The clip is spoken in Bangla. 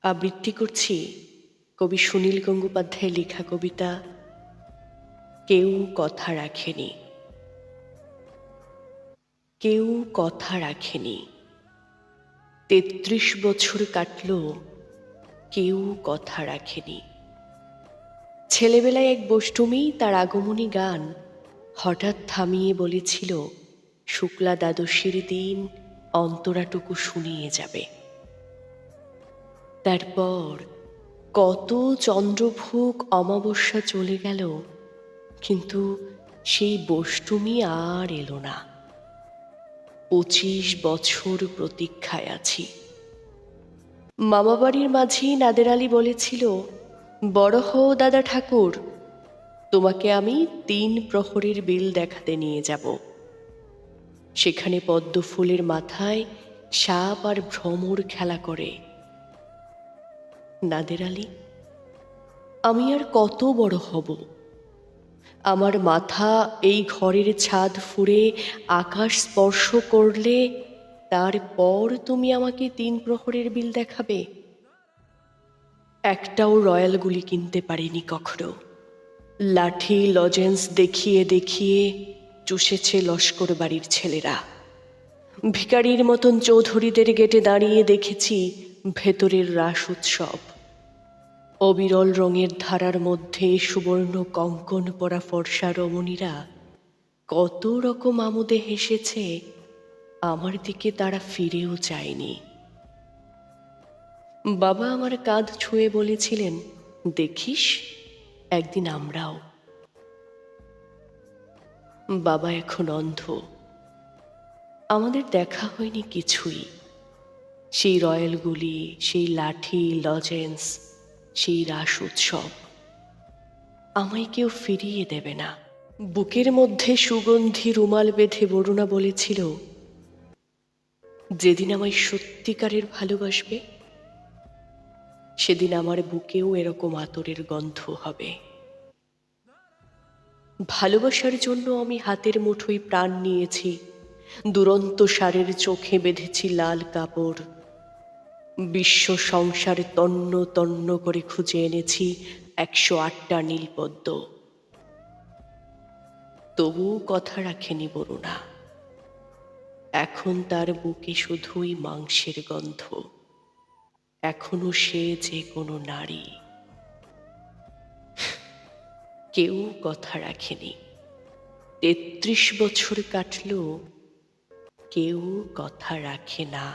আবৃত্তি করছি কবি সুনীল গঙ্গোপাধ্যায়ের লেখা কবিতা কেউ কথা রাখেনি। কেউ কথা রাখেনি, ৩৩ বছর কাটল, কেউ কথা রাখেনি। ছেলেবেলায় এক বষ্টমী তার আগমনী গান হঠাৎ থামিয়ে বলেছিল, শুক্লা দ্বাদশীর দিন অন্তরাটুকু শুনিয়ে যাবে। তারপর কত চন্দ্রভোগ অমাবস্যা চলে গেল, কিন্তু সেই বষ্টমী আর এলো না। ২৫ বছর প্রতীক্ষায় আছি। মামাবাড়ির মাঝি নাদের আলী বলেছিল, বড় হও দাদা ঠাকুর, তোমাকে আমি ৩ প্রহরের বিল দেখাতে নিয়ে যাব। সেখানে পদ্ম ফুলের মাথায় সাপ আর ভ্রমর খেলা করে। নাদের আলী, আমি আর কত বড় হব? আমার মাথা এই ঘরের ছাদ ফুঁড়ে আকাশ স্পর্শ করলে তারপর তুমি আমাকে ৩ প্রহরের বিল দেখাবে? একটাও রয়্যাল গুলি কিনতে পারিনি কখনো। লাঠি লজেন্স দেখিয়ে দেখিয়ে চুষেছে লস্কর বাড়ির ছেলেরা। ভিখারির মতন চৌধুরীদের গেটে দাঁড়িয়ে দেখেছি ভেতরের রাস উৎসব। অবিরল রঙের ধারার মধ্যে সুবর্ণ কঙ্কন পরা ফর্সা রমণীরা কত রকম আমোদে হেসেছে, আমার দিকে তারা ফিরেও চায়নি। বাবা আমার কাঁধ ছুঁয়ে বলেছিলেন, দেখিস একদিন আমরাও। বাবা এখন অন্ধ, আমাদের দেখা হয়নি কিছুই। সেই রয়্যালগুলি, সেই লাঠি লজেন্স, সেই রাস উৎসব আমায় কেউ ফিরিয়ে দেবে না। বুকের মধ্যে সুগন্ধি রুমাল বেঁধে বরুণা বলেছিল, যেদিন আমায় সত্যিকারের ভালোবাসবে সেদিন আমার বুকেও এরকম আতরের গন্ধ হবে। ভালোবাসার জন্য আমি হাতের মুঠোয় প্রাণ নিয়েছি, দুরন্ত সারের চোখে বেঁধেছি লাল কাপড়। বিশ্ব সংসার তন্ন তন্ন করে খুঁজে এনেছি ১০৮টা নীলপদ্ম। তবুও কথা রাখেনি বরুণা। এখন তার বুকে শুধুই মাংসের গন্ধ। এখনো সে যে কোনো নারী। কেউ কথা রাখেনি, ৩৩ বছর কাটল, কেউ কথা রাখে না।